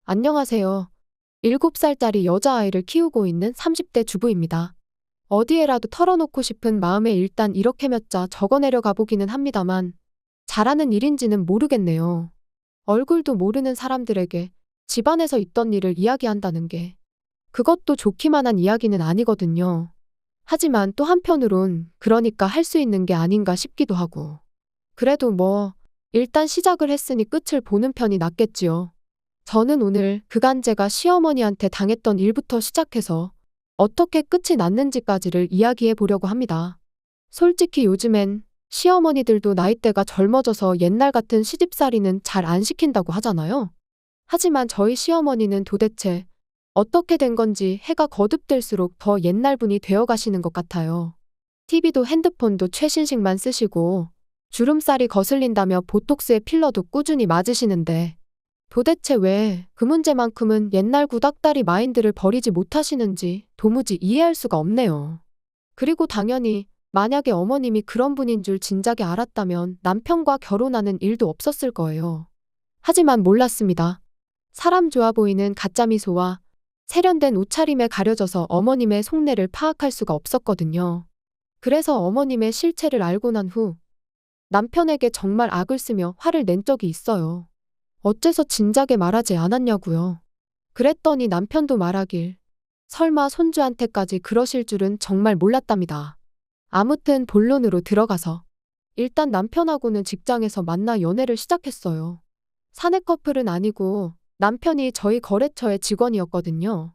안녕하세요. 7살짜리 여자아이를 키우고 있는 30대 주부입니다. 어디에라도 털어놓고 싶은 마음에 일단 이렇게 몇 자 적어내려 가보기는 합니다만 잘하는 일인지는 모르겠네요. 얼굴도 모르는 사람들에게 집안에서 있던 일을 이야기한다는 게 그것도 좋기만 한 이야기는 아니거든요. 하지만 또 한편으론 그러니까 할 수 있는 게 아닌가 싶기도 하고. 그래도 일단 시작을 했으니 끝을 보는 편이 낫겠지요. 저는 오늘 그간 제가 시어머니한테 당했던 일부터 시작해서 어떻게 끝이 났는지까지를 이야기해 보려고 합니다. 솔직히 요즘엔 시어머니들도 나이대가 젊어져서 옛날 같은 시집살이는 잘 안 시킨다고 하잖아요. 하지만 저희 시어머니는 도대체 어떻게 된 건지 해가 거듭될수록 더 옛날 분이 되어 가시는 것 같아요. TV도 핸드폰도 최신식만 쓰시고 주름살이 거슬린다며 보톡스에 필러도 꾸준히 맞으시는데 도대체 왜 그 문제만큼은 옛날 구닥다리 마인드를 버리지 못하시는지 도무지 이해할 수가 없네요. 그리고 당연히 만약에 어머님이 그런 분인 줄 진작에 알았다면 남편과 결혼하는 일도 없었을 거예요. 하지만 몰랐습니다. 사람 좋아 보이는 가짜 미소와 세련된 옷차림에 가려져서 어머님의 속내를 파악할 수가 없었거든요. 그래서 어머님의 실체를 알고 난 후 남편에게 정말 악을 쓰며 화를 낸 적이 있어요. 어째서 진작에 말하지 않았냐고요. 그랬더니 남편도 말하길 설마 손주한테까지 그러실 줄은 정말 몰랐답니다. 아무튼 본론으로 들어가서 일단 남편하고는 직장에서 만나 연애를 시작했어요. 사내 커플은 아니고 남편이 저희 거래처의 직원이었거든요.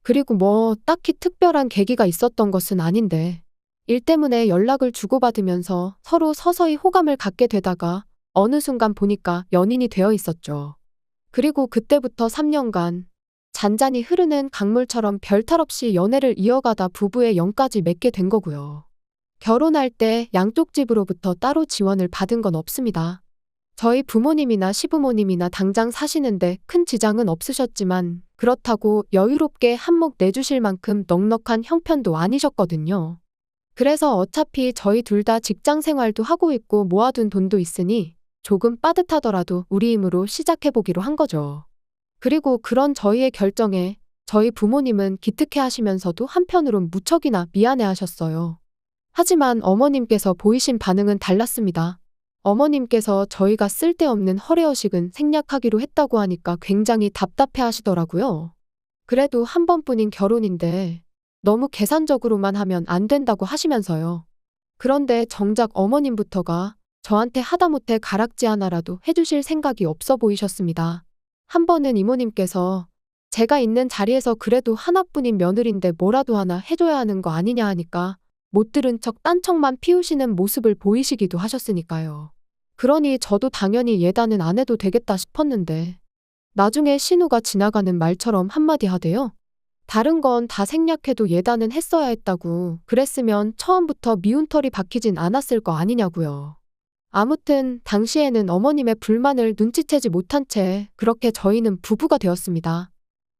그리고 딱히 특별한 계기가 있었던 것은 아닌데 일 때문에 연락을 주고받으면서 서로 서서히 호감을 갖게 되다가 어느 순간 보니까 연인이 되어 있었죠. 그리고 그때부터 3년간 잔잔히 흐르는 강물처럼 별탈 없이 연애를 이어가다 부부의 영까지 맺게 된 거고요. 결혼할 때 양쪽 집으로부터 따로 지원을 받은 건 없습니다. 저희 부모님이나 시부모님이나 당장 사시는데 큰 지장은 없으셨지만 그렇다고 여유롭게 한몫 내주실 만큼 넉넉한 형편도 아니셨거든요. 그래서 어차피 저희 둘 다 직장 생활도 하고 있고 모아둔 돈도 있으니 조금 빠듯하더라도 우리 힘으로 시작해보기로 한 거죠. 그리고 그런 저희의 결정에 저희 부모님은 기특해 하시면서도 한편으론 무척이나 미안해 하셨어요. 하지만 어머님께서 보이신 반응은 달랐습니다. 어머님께서 저희가 쓸데없는 허례허식은 생략하기로 했다고 하니까 굉장히 답답해 하시더라고요. 그래도 한 번뿐인 결혼인데 너무 계산적으로만 하면 안 된다고 하시면서요. 그런데 정작 어머님부터가 저한테 하다못해 가락지 하나라도 해주실 생각이 없어 보이셨습니다. 한 번은 이모님께서 제가 있는 자리에서 그래도 하나뿐인 며느리인데 뭐라도 하나 해줘야 하는 거 아니냐 하니까 못 들은 척 딴척만 피우시는 모습을 보이시기도 하셨으니까요. 그러니 저도 당연히 예단은 안 해도 되겠다 싶었는데 나중에 신우가 지나가는 말처럼 한마디 하대요. 다른 건 다 생략해도 예단은 했어야 했다고 그랬으면 처음부터 미운 털이 박히진 않았을 거 아니냐고요. 아무튼 당시에는 어머님의 불만을 눈치채지 못한 채 그렇게 저희는 부부가 되었습니다.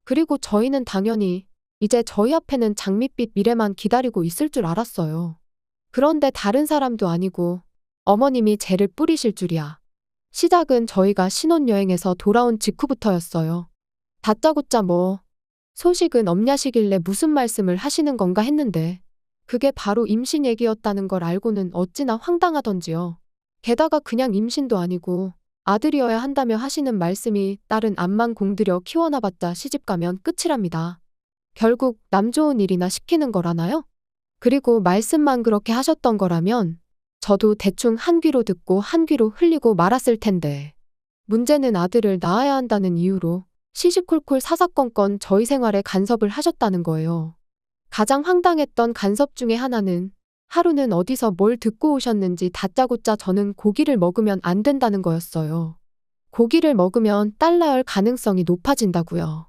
그리고 저희는 당연히 이제 저희 앞에는 장밋빛 미래만 기다리고 있을 줄 알았어요. 그런데 다른 사람도 아니고 어머님이 재를 뿌리실 줄이야. 시작은 저희가 신혼여행에서 돌아온 직후부터였어요. 다짜고짜 소식은 없냐시길래 무슨 말씀을 하시는 건가 했는데 그게 바로 임신 얘기였다는 걸 알고는 어찌나 황당하던지요. 게다가 그냥 임신도 아니고 아들이어야 한다며 하시는 말씀이 딸은 암만 공들여 키워놔봤자 시집가면 끝이랍니다. 결국 남 좋은 일이나 시키는 거라나요? 그리고 말씀만 그렇게 하셨던 거라면 저도 대충 한 귀로 듣고 한 귀로 흘리고 말았을 텐데 문제는 아들을 낳아야 한다는 이유로 시시콜콜 사사건건 저희 생활에 간섭을 하셨다는 거예요. 가장 황당했던 간섭 중에 하나는 하루는 어디서 뭘 듣고 오셨는지 다짜고짜 저는 고기를 먹으면 안 된다는 거였어요. 고기를 먹으면 딸 낳을 가능성이 높아진다고요.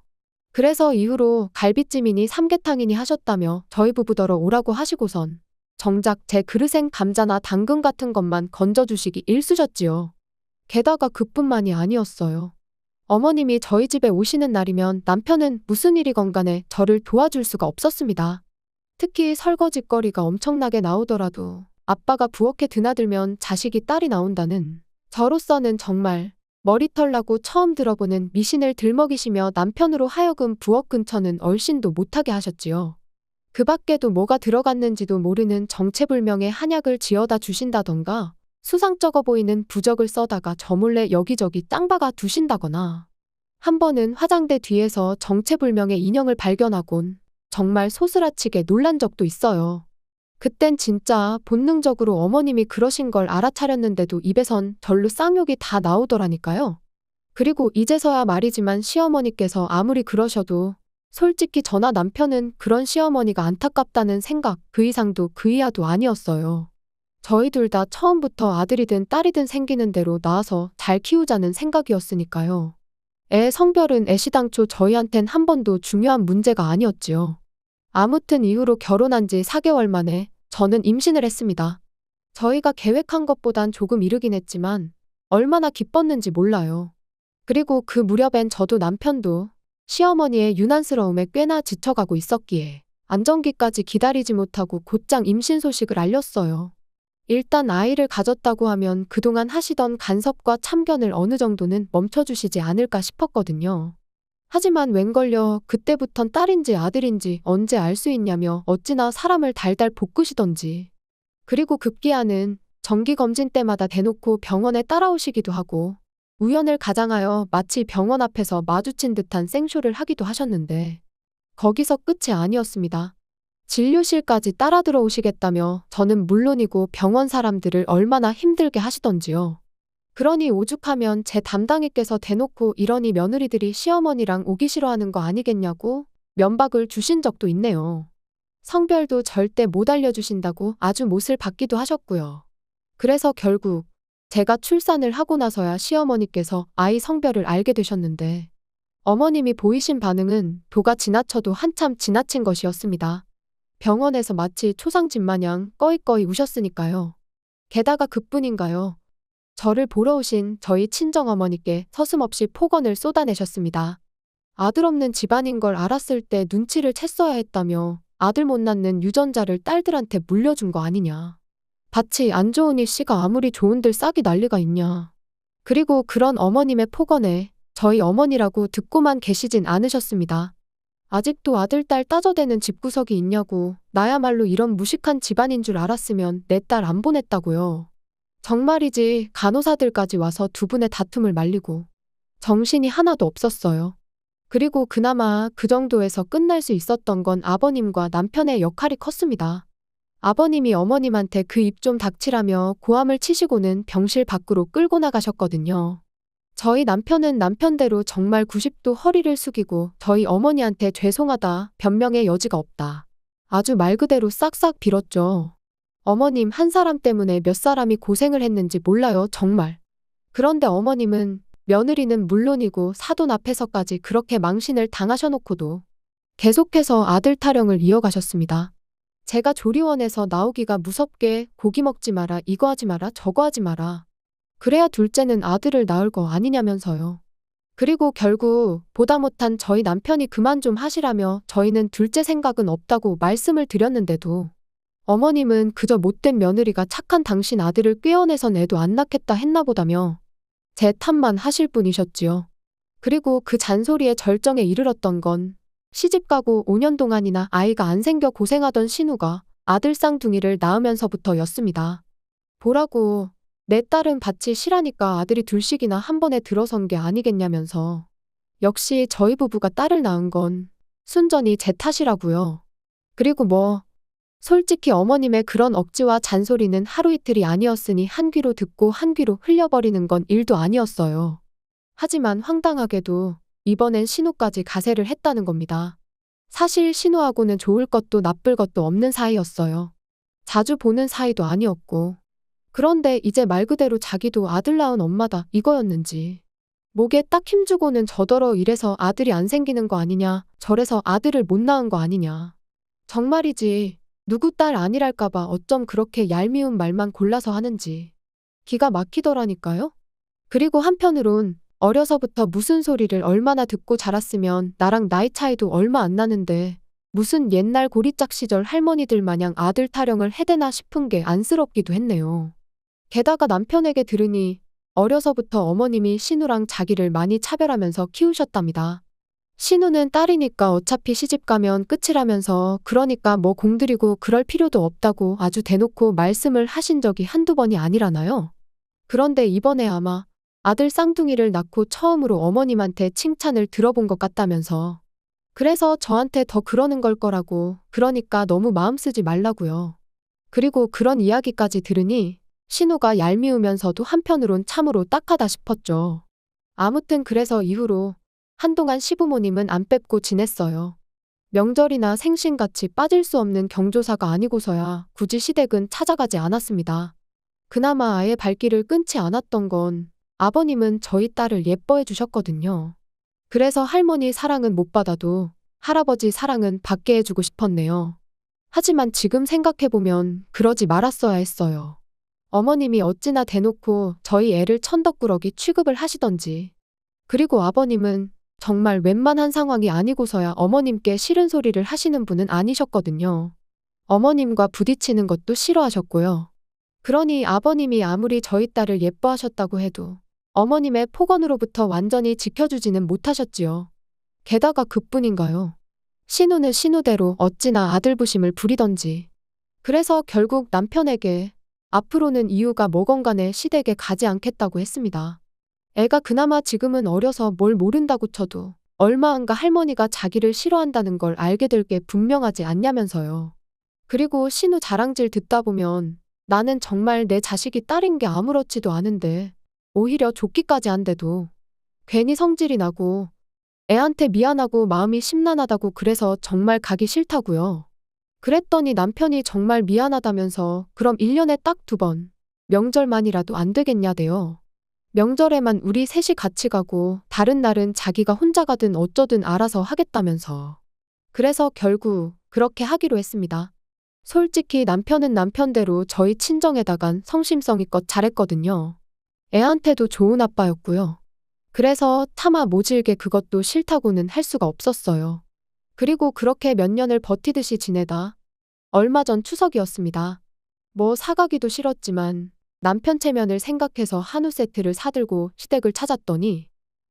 그래서 이후로 갈비찜이니 삼계탕이니 하셨다며 저희 부부더러 오라고 하시고선 정작 제 그릇엔 감자나 당근 같은 것만 건져주시기 일쑤셨지요. 게다가 그뿐만이 아니었어요. 어머님이 저희 집에 오시는 날이면 남편은 무슨 일이건 간에 저를 도와줄 수가 없었습니다. 특히 설거지거리가 엄청나게 나오더라도 아빠가 부엌에 드나들면 자식이 딸이 나온다는 저로서는 정말 머리털 나고 처음 들어보는 미신을 들먹이시며 남편으로 하여금 부엌 근처는 얼씬도 못하게 하셨지요. 그 밖에도 뭐가 들어갔는지도 모르는 정체불명의 한약을 지어다 주신다던가 수상쩍어 보이는 부적을 써다가 저 몰래 여기저기 땅 박아 두신다거나 한 번은 화장대 뒤에서 정체불명의 인형을 발견하곤 정말 소스라치게 놀란 적도 있어요. 그땐 진짜 본능적으로 어머님이 그러신 걸 알아차렸는데도 입에선 절로 쌍욕이 다 나오더라니까요. 그리고 이제서야 말이지만 시어머니께서 아무리 그러셔도 솔직히 저나 남편은 그런 시어머니가 안타깝다는 생각 그 이상도 그 이하도 아니었어요. 저희 둘 다 처음부터 아들이든 딸이든 생기는 대로 낳아서 잘 키우자는 생각이었으니까요. 애 성별은 애시당초 저희한텐 한 번도 중요한 문제가 아니었지요. 아무튼 이후로 결혼한 지 4개월 만에 저는 임신을 했습니다. 저희가 계획한 것보단 조금 이르긴 했지만 얼마나 기뻤는지 몰라요. 그리고 그 무렵엔 저도 남편도 시어머니의 유난스러움에 꽤나 지쳐가고 있었기에 안정기까지 기다리지 못하고 곧장 임신 소식을 알렸어요. 일단 아이를 가졌다고 하면 그동안 하시던 간섭과 참견을 어느 정도는 멈춰주시지 않을까 싶었거든요. 하지만 웬걸요 그때부턴 딸인지 아들인지 언제 알 수 있냐며 어찌나 사람을 달달 볶으시던지. 그리고 급기야는 정기검진 때마다 대놓고 병원에 따라오시기도 하고 우연을 가장하여 마치 병원 앞에서 마주친 듯한 생쇼를 하기도 하셨는데 거기서 끝이 아니었습니다. 진료실까지 따라 들어오시겠다며 저는 물론이고 병원 사람들을 얼마나 힘들게 하시던지요. 그러니 오죽하면 제 담당이께서 대놓고 이러니 며느리들이 시어머니랑 오기 싫어하는 거 아니겠냐고 면박을 주신 적도 있네요. 성별도 절대 못 알려주신다고 아주 못을 받기도 하셨고요. 그래서 결국 제가 출산을 하고 나서야 시어머니께서 아이 성별을 알게 되셨는데 어머님이 보이신 반응은 도가 지나쳐도 한참 지나친 것이었습니다. 병원에서 마치 초상집 마냥 꺼이꺼이 우셨으니까요. 게다가 그뿐인가요? 저를 보러 오신 저희 친정어머니께 서슴없이 폭언을 쏟아내셨습니다. 아들 없는 집안인 걸 알았을 때 눈치를 챘어야 했다며 아들 못 낳는 유전자를 딸들한테 물려준 거 아니냐. 밭이 안 좋으니 씨가 아무리 좋은들 싹이 난리가 있냐. 그리고 그런 어머님의 폭언에 저희 어머니라고 듣고만 계시진 않으셨습니다. 아직도 아들 딸 따져대는 집구석이 있냐고 나야말로 이런 무식한 집안인 줄 알았으면 내 딸 안 보냈다고요. 정말이지 간호사들까지 와서 두 분의 다툼을 말리고 정신이 하나도 없었어요. 그리고 그나마 그 정도에서 끝날 수 있었던 건 아버님과 남편의 역할이 컸습니다. 아버님이 어머님한테 그 입 좀 닥치라며 고함을 치시고는 병실 밖으로 끌고 나가셨거든요. 저희 남편은 남편대로 정말 90도 허리를 숙이고 저희 어머니한테 죄송하다, 변명의 여지가 없다. 아주 말 그대로 싹싹 빌었죠. 어머님 한 사람 때문에 몇 사람이 고생을 했는지 몰라요, 정말. 그런데 어머님은 며느리는 물론이고 사돈 앞에서까지 그렇게 망신을 당하셔놓고도 계속해서 아들 타령을 이어가셨습니다. 제가 조리원에서 나오기가 무섭게 고기 먹지 마라, 이거 하지 마라, 저거 하지 마라. 그래야 둘째는 아들을 낳을 거 아니냐면서요. 그리고 결국 보다 못한 저희 남편이 그만 좀 하시라며 저희는 둘째 생각은 없다고 말씀을 드렸는데도 어머님은 그저 못된 며느리가 착한 당신 아들을 꿰어내선 애도 안 낳겠다 했나 보다며 제 탓만 하실 분이셨지요. 그리고 그 잔소리의 절정에 이르렀던 건 시집가고 5년 동안이나 아이가 안 생겨 고생하던 신우가 아들 쌍둥이를 낳으면서부터였습니다. 보라고 내 딸은 밭이 실하니까 아들이 둘씩이나 한 번에 들어선 게 아니겠냐면서 역시 저희 부부가 딸을 낳은 건 순전히 제 탓이라고요. 그리고 솔직히 어머님의 그런 억지와 잔소리는 하루 이틀이 아니었으니 한 귀로 듣고 한 귀로 흘려버리는 건 일도 아니었어요. 하지만 황당하게도 이번엔 신우까지 가세를 했다는 겁니다. 사실 신우하고는 좋을 것도 나쁠 것도 없는 사이였어요. 자주 보는 사이도 아니었고. 그런데 이제 말 그대로 자기도 아들 낳은 엄마다 이거였는지. 목에 딱 힘주고는 저더러 이래서 아들이 안 생기는 거 아니냐, 저래서 아들을 못 낳은 거 아니냐. 정말이지 누구 딸 아니랄까봐 어쩜 그렇게 얄미운 말만 골라서 하는지. 기가 막히더라니까요. 그리고 한편으론 어려서부터 무슨 소리를 얼마나 듣고 자랐으면 나랑 나이 차이도 얼마 안 나는데 무슨 옛날 고리짝 시절 할머니들 마냥 아들 타령을 해대나 싶은 게 안쓰럽기도 했네요. 게다가 남편에게 들으니 어려서부터 어머님이 신우랑 자기를 많이 차별하면서 키우셨답니다. 신우는 딸이니까 어차피 시집가면 끝이라면서 그러니까 뭐 공들이고 그럴 필요도 없다고 아주 대놓고 말씀을 하신 적이 한두 번이 아니라나요? 그런데 이번에 아마 아들 쌍둥이를 낳고 처음으로 어머님한테 칭찬을 들어본 것 같다면서 그래서 저한테 더 그러는 걸 거라고 그러니까 너무 마음 쓰지 말라고요. 그리고 그런 이야기까지 들으니 신우가 얄미우면서도 한편으론 참으로 딱하다 싶었죠. 아무튼 그래서 이후로 한동안 시부모님은 안 뵙고 지냈어요. 명절이나 생신같이 빠질 수 없는 경조사가 아니고서야 굳이 시댁은 찾아가지 않았습니다. 그나마 아예 발길을 끊지 않았던 건 아버님은 저희 딸을 예뻐해 주셨거든요. 그래서 할머니 사랑은 못 받아도 할아버지 사랑은 받게 해주고 싶었네요. 하지만 지금 생각해보면 그러지 말았어야 했어요. 어머님이 어찌나 대놓고 저희 애를 천덕꾸러기 취급을 하시던지. 그리고 아버님은 정말 웬만한 상황이 아니고서야 어머님께 싫은 소리를 하시는 분은 아니셨거든요. 어머님과 부딪히는 것도 싫어하셨고요. 그러니 아버님이 아무리 저희 딸을 예뻐하셨다고 해도 어머님의 폭언으로부터 완전히 지켜주지는 못하셨지요. 게다가 그뿐인가요? 신우는 신우대로 어찌나 아들부심을 부리던지. 그래서 결국 남편에게 앞으로는 이유가 뭐건 간에 시댁에 가지 않겠다고 했습니다. 애가 그나마 지금은 어려서 뭘 모른다고 쳐도 얼마 안가 할머니가 자기를 싫어한다는 걸 알게 될 게 분명하지 않냐면서요. 그리고 신우 자랑질 듣다 보면 나는 정말 내 자식이 딸인 게 아무렇지도 않은데 오히려 좋기까지 한데도 괜히 성질이 나고 애한테 미안하고 마음이 심란하다고 그래서 정말 가기 싫다고요. 그랬더니 남편이 정말 미안하다면서 그럼 1년에 딱 2번 명절만이라도 안 되겠냐대요. 명절에만 우리 셋이 같이 가고 다른 날은 자기가 혼자 가든 어쩌든 알아서 하겠다면서. 그래서 결국 그렇게 하기로 했습니다. 솔직히 남편은 남편대로 저희 친정에다간 성심성의껏 잘했거든요. 애한테도 좋은 아빠였고요. 그래서 차마 모질게 그것도 싫다고는 할 수가 없었어요. 그리고 그렇게 몇 년을 버티듯이 지내다 얼마 전 추석이었습니다. 뭐 사가기도 싫었지만 남편 체면을 생각해서 한우 세트를 사들고 시댁을 찾았더니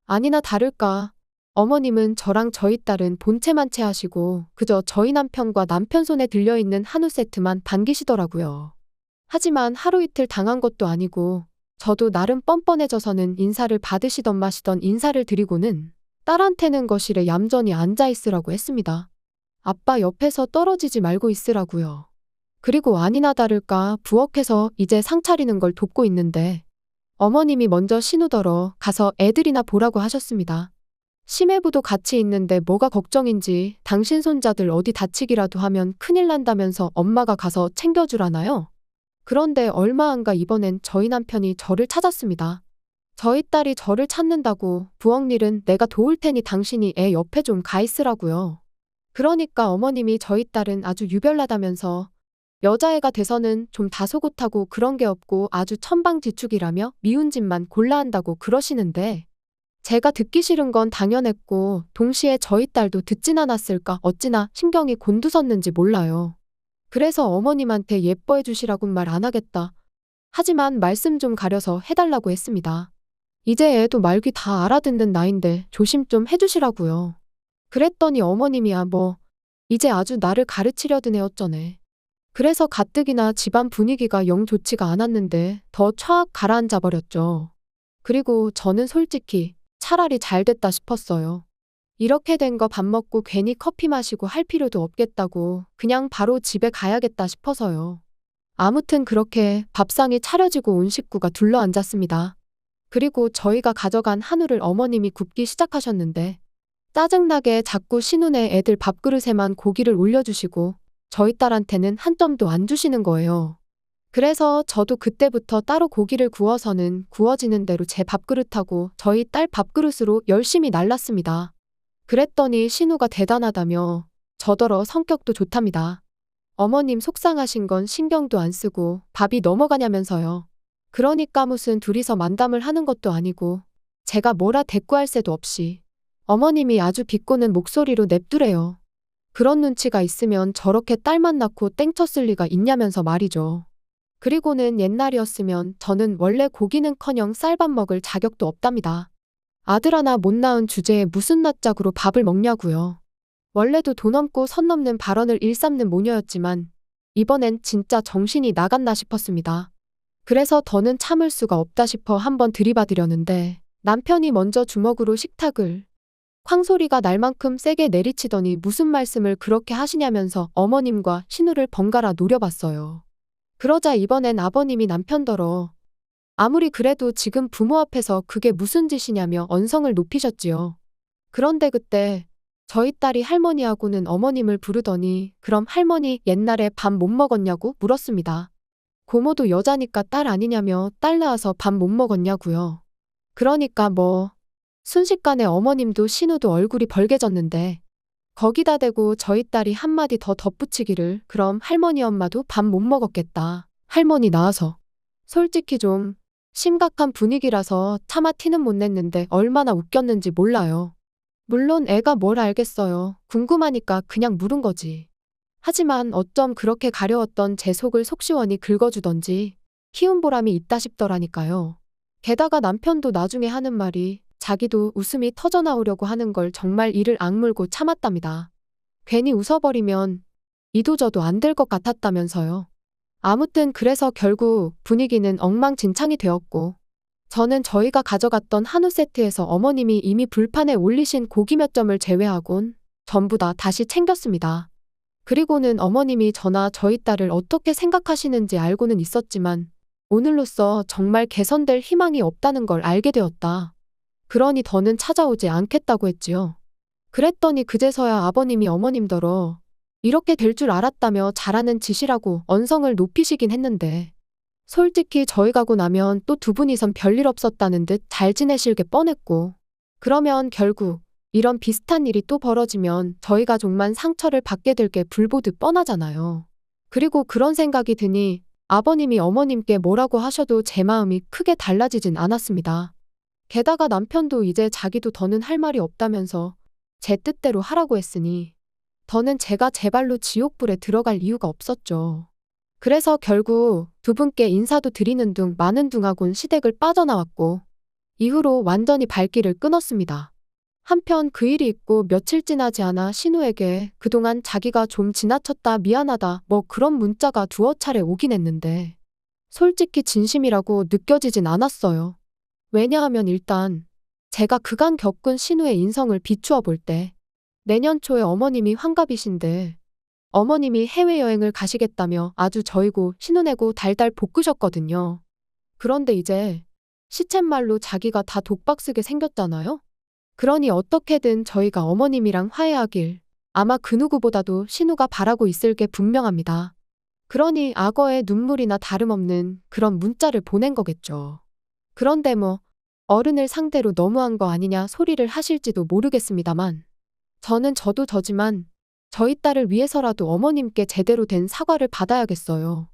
아니나 다를까 어머님은 저랑 저희 딸은 본체만 체하시고 그저 저희 남편과 남편 손에 들려있는 한우 세트만 반기시더라고요. 하지만 하루 이틀 당한 것도 아니고 저도 나름 뻔뻔해져서는 인사를 받으시던 마시던 인사를 드리고는 딸한테는 거실에 얌전히 앉아있으라고 했습니다. 아빠 옆에서 떨어지지 말고 있으라고요. 그리고 아니나 다를까 부엌에서 이제 상 차리는 걸 돕고 있는데 어머님이 먼저 신우더러 가서 애들이나 보라고 하셨습니다. 심해부도 같이 있는데 뭐가 걱정인지 당신 손자들 어디 다치기라도 하면 큰일 난다면서 엄마가 가서 챙겨주라나요? 그런데 얼마 안가 이번엔 저희 남편이 저를 찾았습니다. 저희 딸이 저를 찾는다고 부엌 일은 내가 도울 테니 당신이 애 옆에 좀 가 있으라고요. 그러니까 어머님이 저희 딸은 아주 유별나다면서 여자애가 돼서는 좀 다소곳하고 그런 게 없고 아주 천방지축이라며 미운 짓만 골라 한다고 그러시는데 제가 듣기 싫은 건 당연했고 동시에 저희 딸도 듣진 않았을까 어찌나 신경이 곤두섰는지 몰라요. 그래서 어머님한테 예뻐해 주시라곤 말 안 하겠다. 하지만 말씀 좀 가려서 해달라고 했습니다. 이제 애도 말귀 다 알아듣는 나인데 조심 좀 해주시라고요. 그랬더니 어머님이야 뭐 이제 아주 나를 가르치려던 애 어쩌네. 그래서 가뜩이나 집안 분위기가 영 좋지가 않았는데 더 촥 가라앉아 버렸죠. 그리고 저는 솔직히 차라리 잘 됐다 싶었어요. 이렇게 된 거 밥 먹고 괜히 커피 마시고 할 필요도 없겠다고 그냥 바로 집에 가야겠다 싶어서요. 아무튼 그렇게 밥상이 차려지고 온 식구가 둘러앉았습니다. 그리고 저희가 가져간 한우를 어머님이 굽기 시작하셨는데 짜증나게 자꾸 신우네 애들 밥그릇에만 고기를 올려주시고 저희 딸한테는 한 점도 안 주시는 거예요. 그래서 저도 그때부터 따로 고기를 구워서는 구워지는 대로 제 밥그릇하고 저희 딸 밥그릇으로 열심히 날랐습니다. 그랬더니 신우가 대단하다며 저더러 성격도 좋답니다. 어머님 속상하신 건 신경도 안 쓰고 밥이 넘어가냐면서요. 그러니까 무슨 둘이서 만담을 하는 것도 아니고 제가 뭐라 대꾸할 새도 없이 어머님이 아주 비꼬는 목소리로 냅두래요. 그런 눈치가 있으면 저렇게 딸만 낳고 땡쳤을 리가 있냐면서 말이죠. 그리고는 옛날이었으면 저는 원래 고기는커녕 쌀밥 먹을 자격도 없답니다. 아들 하나 못 낳은 주제에 무슨 낯짝으로 밥을 먹냐고요. 원래도 돈 없고 선 넘는 발언을 일삼는 모녀였지만 이번엔 진짜 정신이 나갔나 싶었습니다. 그래서 더는 참을 수가 없다 싶어 한번 들이받으려는데 남편이 먼저 주먹으로 식탁을 쾅 소리가 날 만큼 세게 내리치더니 무슨 말씀을 그렇게 하시냐면서 어머님과 신우를 번갈아 노려봤어요. 그러자 이번엔 아버님이 남편더러 아무리 그래도 지금 부모 앞에서 그게 무슨 짓이냐며 언성을 높이셨지요. 그런데 그때 저희 딸이 할머니하고는 어머님을 부르더니 그럼 할머니 옛날에 밥 못 먹었냐고 물었습니다. 고모도 여자니까 딸 아니냐며 딸 낳아서 밥 못 먹었냐고요. 그러니까 뭐 순식간에 어머님도 신우도 얼굴이 벌개졌는데 거기다 대고 저희 딸이 한마디 더 덧붙이기를 그럼 할머니 엄마도 밥 못 먹었겠다. 할머니 낳아서. 솔직히 좀 심각한 분위기라서 차마 티는 못 냈는데 얼마나 웃겼는지 몰라요. 물론 애가 뭘 알겠어요. 궁금하니까 그냥 물은 거지. 하지만 어쩜 그렇게 가려웠던 제 속을 속시원히 긁어주던지 키운 보람이 있다 싶더라니까요. 게다가 남편도 나중에 하는 말이 자기도 웃음이 터져나오려고 하는 걸 정말 이를 악물고 참았답니다. 괜히 웃어버리면 이도저도 안 될 것 같았다면서요. 아무튼 그래서 결국 분위기는 엉망진창이 되었고 저는 저희가 가져갔던 한우 세트에서 어머님이 이미 불판에 올리신 고기 몇 점을 제외하곤 전부 다 다시 챙겼습니다. 그리고는 어머님이 저나 저희 딸을 어떻게 생각하시는지 알고는 있었지만 오늘로써 정말 개선될 희망이 없다는 걸 알게 되었다. 그러니 더는 찾아오지 않겠다고 했지요. 그랬더니 그제서야 아버님이 어머님더러 이렇게 될 줄 알았다며 잘하는 짓이라고 언성을 높이시긴 했는데 솔직히 저희 가고 나면 또 두 분이선 별일 없었다는 듯 잘 지내실 게 뻔했고 그러면 결국 이런 비슷한 일이 또 벌어지면 저희 가족만 상처를 받게 될 게 불보듯 뻔하잖아요. 그리고 그런 생각이 드니 아버님이 어머님께 뭐라고 하셔도 제 마음이 크게 달라지진 않았습니다. 게다가 남편도 이제 자기도 더는 할 말이 없다면서 제 뜻대로 하라고 했으니 더는 제가 제 발로 지옥불에 들어갈 이유가 없었죠. 그래서 결국 두 분께 인사도 드리는 둥 마는 둥하곤 시댁을 빠져나왔고 이후로 완전히 발길을 끊었습니다. 한편 그 일이 있고 며칠 지나지 않아 신우에게 그동안 자기가 좀 지나쳤다 미안하다 뭐 그런 문자가 두어 차례 오긴 했는데 솔직히 진심이라고 느껴지진 않았어요. 왜냐하면 일단 제가 그간 겪은 신우의 인성을 비추어 볼 때 내년 초에 어머님이 환갑이신데 어머님이 해외여행을 가시겠다며 아주 저이고 신우내고 달달 볶으셨거든요. 그런데 이제 시쳇말로 자기가 다 독박 쓰게 생겼잖아요. 그러니 어떻게든 저희가 어머님이랑 화해하길 아마 그 누구보다도 신우가 바라고 있을 게 분명합니다. 그러니 악어의 눈물이나 다름없는 그런 문자를 보낸 거겠죠. 그런데 뭐 어른을 상대로 너무한 거 아니냐 소리를 하실지도 모르겠습니다만 저는 저도 저지만 저희 딸을 위해서라도 어머님께 제대로 된 사과를 받아야겠어요.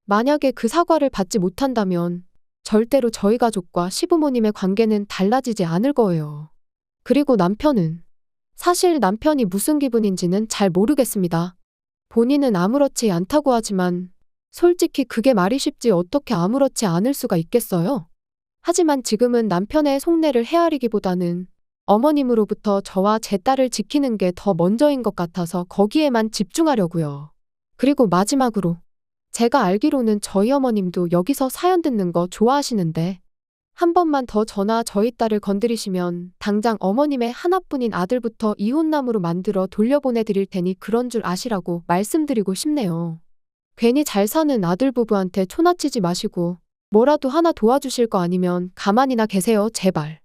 만약에 그 사과를 받지 못한다면 절대로 저희 가족과 시부모님의 관계는 달라지지 않을 거예요. 그리고 남편은 사실 남편이 무슨 기분인지는 잘 모르겠습니다. 본인은 아무렇지 않다고 하지만 솔직히 그게 말이 쉽지 어떻게 아무렇지 않을 수가 있겠어요? 하지만 지금은 남편의 속내를 헤아리기보다는 어머님으로부터 저와 제 딸을 지키는 게 더 먼저인 것 같아서 거기에만 집중하려고요. 그리고 마지막으로 제가 알기로는 저희 어머님도 여기서 사연 듣는 거 좋아하시는데 한 번만 더 저나 저희 딸을 건드리시면 당장 어머님의 하나뿐인 아들부터 이혼남으로 만들어 돌려보내드릴 테니 그런 줄 아시라고 말씀드리고 싶네요. 괜히 잘 사는 아들 부부한테 초나치지 마시고 뭐라도 하나 도와주실 거 아니면 가만히나 계세요, 제발.